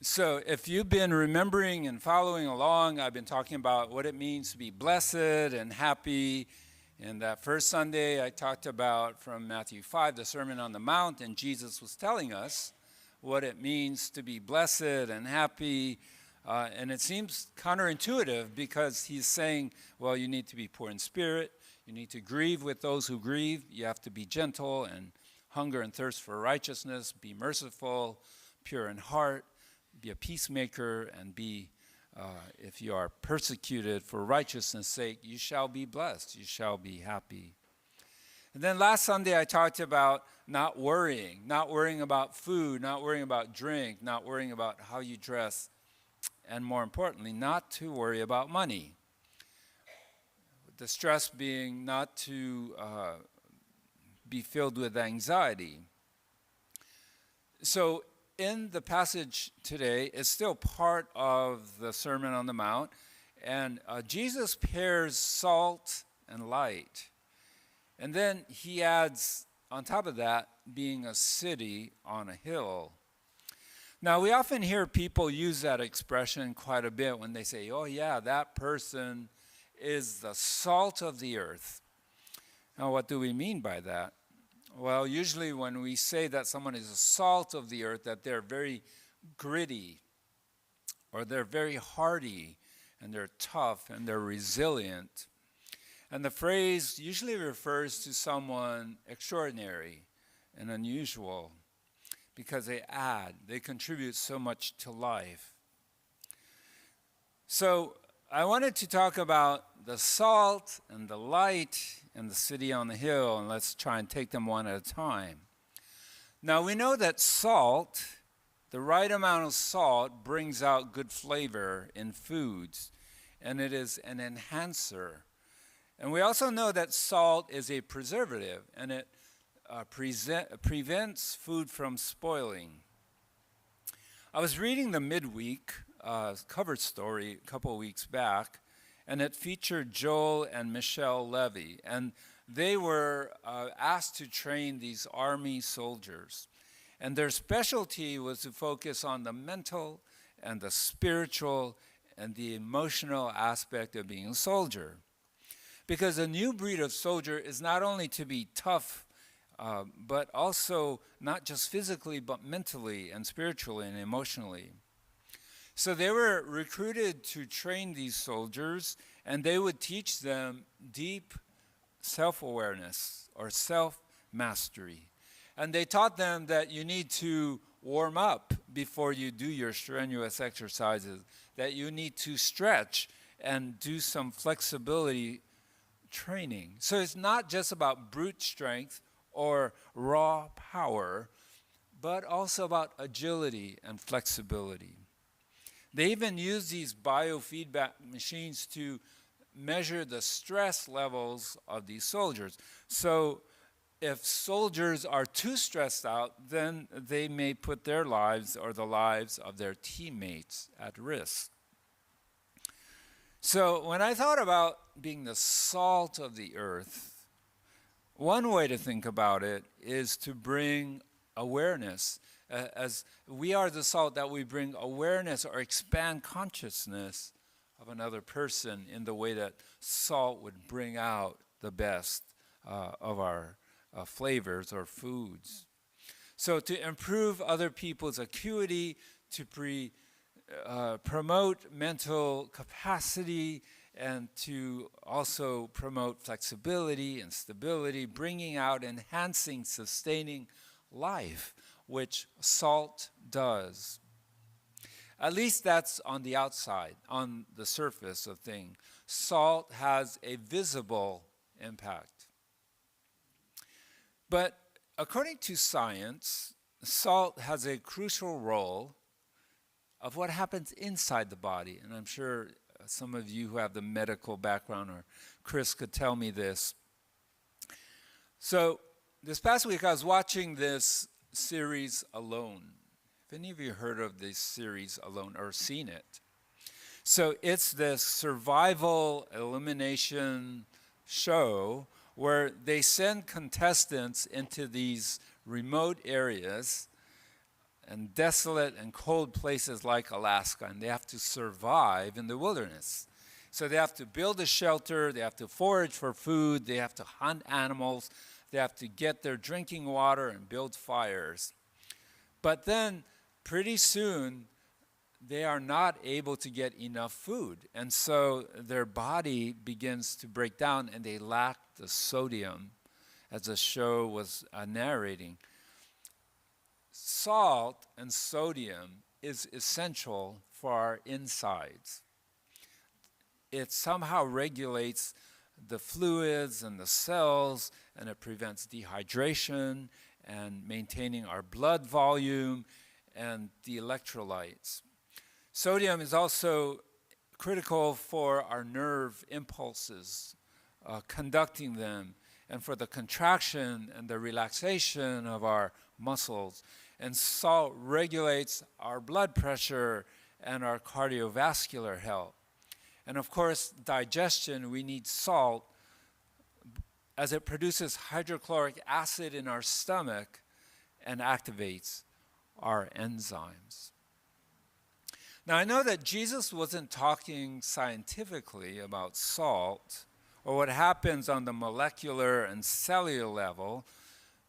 So, if you've been remembering and following along, I've been talking about what it means to be blessed and happy. And that first Sunday, I talked about from Matthew 5, the Sermon on the Mount, and Jesus was telling us what it means to be blessed and happy. And it seems counterintuitive because he's saying, well, you need to be poor in spirit, you need to grieve with those who grieve, you have to be gentle and hunger and thirst for righteousness, be merciful, pure in heart. Be a peacemaker and be, if you are persecuted for righteousness' sake, you shall be blessed, you shall be happy. And then last Sunday I talked about not worrying about food, not worrying about drink, not worrying about how you dress, and more importantly, not to worry about money. The stress being not to be filled with anxiety. So in the passage today, it's still part of the Sermon on the Mount, and Jesus pairs salt and light. And then he adds, on top of that, being a city on a hill. Now, we often hear people use that expression quite a bit when they say, oh yeah, that person is the salt of the earth. Now, what do we mean by that? Well, usually when we say that someone is the salt of the earth, that they're very gritty, or they're very hardy, and they're tough, and they're resilient. And the phrase usually refers to someone extraordinary and unusual, because they contribute so much to life. So I wanted to talk about the salt and the light and the city on the hill, and let's try and take them one at a time. Now we know that salt, the right amount of salt, brings out good flavor in foods, and it is an enhancer. And we also know that salt is a preservative, and it prevents food from spoiling. I was reading the midweek cover story a couple of weeks back, and it featured Joel and Michelle Levy, and they were asked to train these army soldiers. And their specialty was to focus on the mental and the spiritual and the emotional aspect of being a soldier. Because a new breed of soldier is not only to be tough, but also not just physically, but mentally and spiritually and emotionally. So they were recruited to train these soldiers, and they would teach them deep self-awareness or self-mastery. And they taught them that you need to warm up before you do your strenuous exercises, that you need to stretch and do some flexibility training. So it's not just about brute strength or raw power, but also about agility and flexibility. They even use these biofeedback machines to measure the stress levels of these soldiers. So if soldiers are too stressed out, then they may put their lives or the lives of their teammates at risk. So when I thought about being the salt of the earth, one way to think about it is to bring awareness. As we are the salt, that we bring awareness or expand consciousness of another person in the way that salt would bring out the best of our flavors or foods. So to improve other people's acuity, to promote mental capacity, and to also promote flexibility and stability, bringing out, enhancing, sustaining life, which salt does. At least that's on the outside, on the surface of things. Salt has a visible impact. But according to science, salt has a crucial role of what happens inside the body. And I'm sure some of you who have the medical background, or Chris could tell me this. So this past week I was watching this series Alone. Have any of you heard of this series Alone or seen it? So it's this survival elimination show where they send contestants into these remote areas and desolate and cold places like Alaska, and they have to survive in the wilderness. So they have to build a shelter, they have to forage for food, they have to hunt animals, they have to get their drinking water and build fires. But then pretty soon they are not able to get enough food, and so their body begins to break down and they lack the sodium, as the show was narrating. Salt and sodium is essential for our insides. It somehow regulates the fluids and the cells, and it prevents dehydration and maintaining our blood volume and the electrolytes. Sodium is also critical for our nerve impulses, conducting them, and for the contraction and the relaxation of our muscles. And salt regulates our blood pressure and our cardiovascular health. And of course, digestion, we need salt as it produces hydrochloric acid in our stomach and activates our enzymes. Now, I know that Jesus wasn't talking scientifically about salt or what happens on the molecular and cellular level,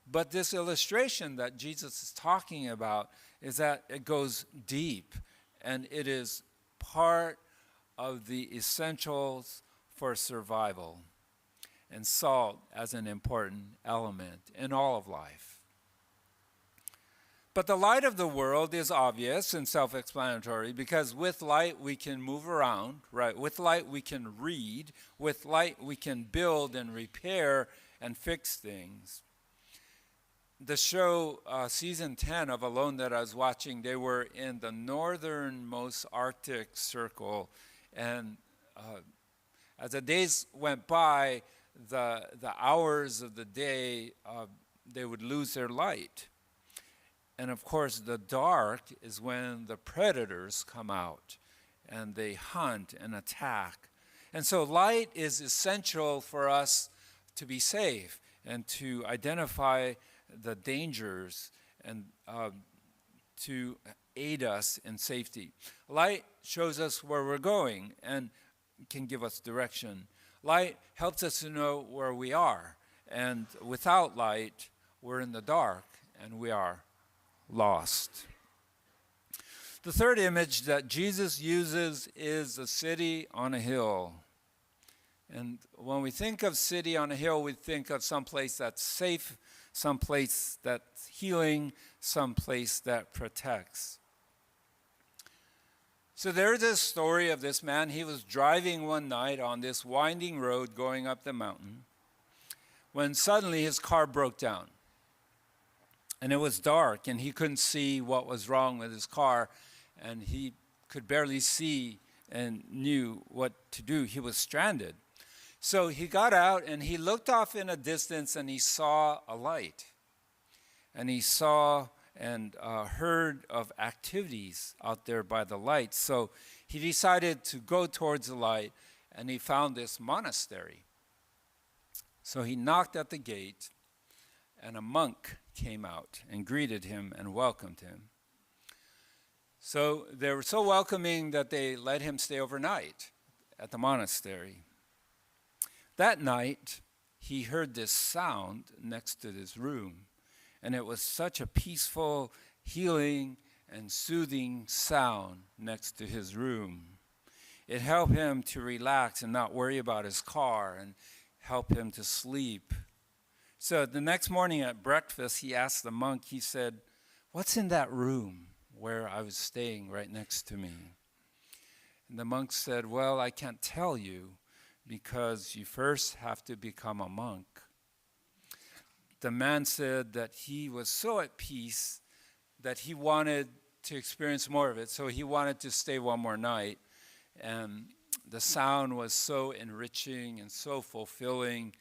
but this illustration that Jesus is talking about is that it goes deep, and it is part of the essentials for survival, and salt as an important element in all of life. But the light of the world is obvious and self-explanatory, because with light we can move around, right? With light we can read. With light we can build and repair and fix things. The show, season 10 of Alone that I was watching, they were in the northernmost Arctic circle, and as the days went by, the hours of the day, they would lose their light. And of course, the dark is when the predators come out and they hunt and attack. And so light is essential for us to be safe and to identify the dangers and to aid us in safety. Light shows us where we're going and can give us direction. Light helps us to know where we are. And without light, we're in the dark and we are lost. The third image that Jesus uses is a city on a hill. And when we think of city on a hill, we think of some place that's safe, some place that's healing, some place that protects. So there's this story of this man. He was driving one night on this winding road going up the mountain when suddenly his car broke down. And it was dark, and he couldn't see what was wrong with his car, and he could barely see and knew what to do. He was stranded. So he got out, and he looked off in a distance, and he saw a light. And he saw and heard of activities out there by the light. So he decided to go towards the light, and he found this monastery. So he knocked at the gate, and a monk came out and greeted him and welcomed him. So they were so welcoming that they let him stay overnight at the monastery. That night, he heard this sound next to his room, and it was such a peaceful, healing, and soothing sound next to his room. It helped him to relax and not worry about his car, and help him to sleep. So the next morning at breakfast, he asked the monk, he said, "What's in that room where I was staying right next to me?" And the monk said, "Well, I can't tell you because you first have to become a monk." The man said that he was so at peace that he wanted to experience more of it, so he wanted to stay one more night. And the sound was so enriching and so fulfilling.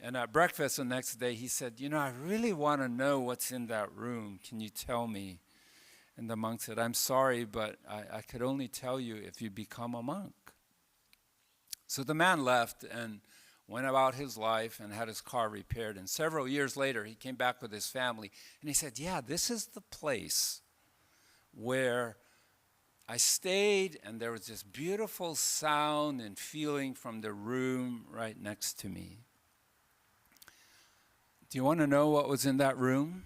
And at breakfast the next day, he said, "I really want to know what's in that room. Can you tell me?" And the monk said, "I'm sorry, but I could only tell you if you become a monk." So the man left and went about his life and had his car repaired. And several years later, he came back with his family, and he said, "Yeah, this is the place where I stayed, and there was this beautiful sound and feeling from the room right next to me. Do you want to know what was in that room?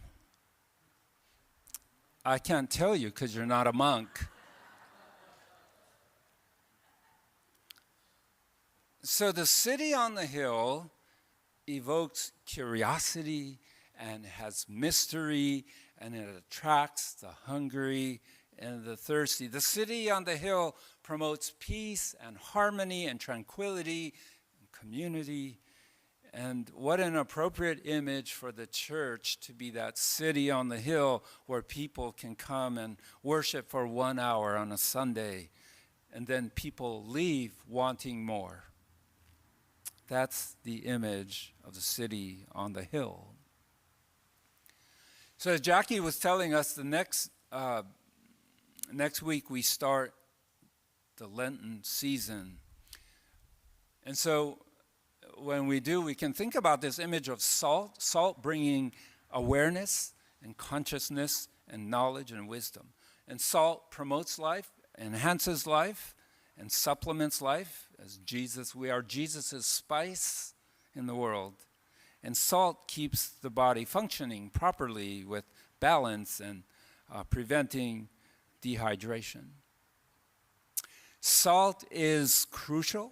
I can't tell you because you're not a monk. So the city on the hill evokes curiosity and has mystery, and it attracts the hungry and the thirsty. The city on the hill promotes peace and harmony and tranquility and community. And what an appropriate image for the church to be that city on the hill where people can come and worship for 1 hour on a Sunday, and then people leave wanting more. That's the image of the city on the hill. So as Jackie was telling us, the next week we start the Lenten season. And so when we do, we can think about this image of salt bringing awareness and consciousness and knowledge and wisdom. And salt promotes life, enhances life, and supplements life. As Jesus, we are Jesus' spice in the world. And salt keeps the body functioning properly with balance and preventing dehydration. Salt is crucial.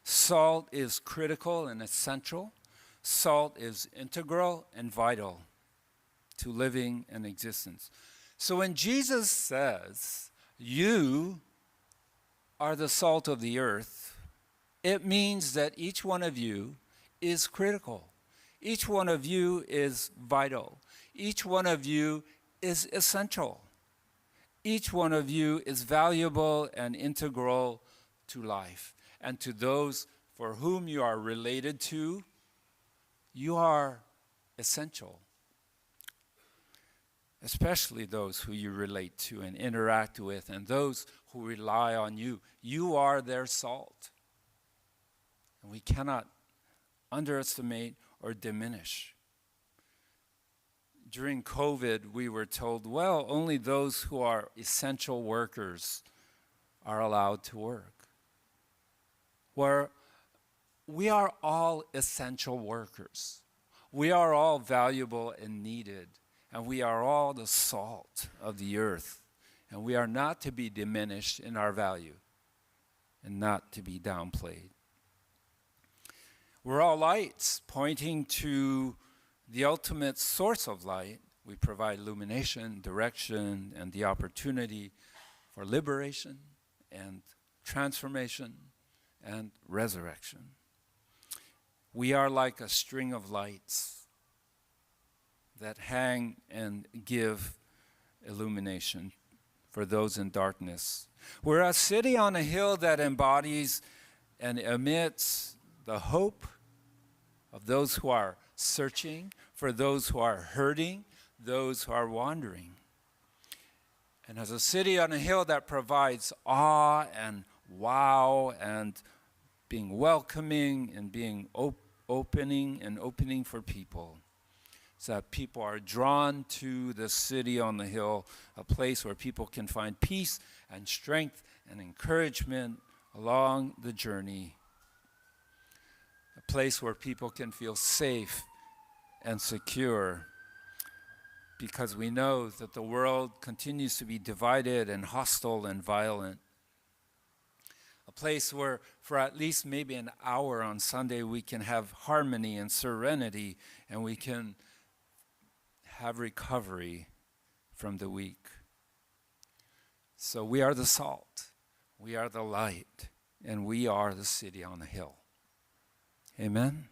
Salt is critical and essential. Salt is integral and vital to living and existence. So when Jesus says, "You are the salt of the earth," it means that each one of you is critical. Each one of you is vital. Each one of you is essential. Each one of you is valuable and integral to life. And to those for whom you are related to, you are essential. Especially those who you relate to and interact with, and those who rely on you. You are their salt. And we cannot underestimate or diminish. During COVID, we were told, well, only those who are essential workers are allowed to work. Where we are all essential workers. We are all valuable and needed. And we are all the salt of the earth. And we are not to be diminished in our value and not to be downplayed. We're all lights pointing to the ultimate source of light. We provide illumination, direction, and the opportunity for liberation and transformation and resurrection. We are like a string of lights that hang and give illumination for those in darkness. We're a city on a hill that embodies and emits the hope of those who are searching, for those who are hurting, those who are wandering. And as a city on a hill that provides awe and wow and being welcoming and being opening for people, so that people are drawn to the city on the hill, a place where people can find peace and strength and encouragement along the journey, a place where people can feel safe and secure, because we know that the world continues to be divided and hostile and violent. A place where for at least maybe an hour on Sunday we can have harmony and serenity, and we can have recovery from the week. So we are the salt, we are the light, and we are the city on the hill. Amen.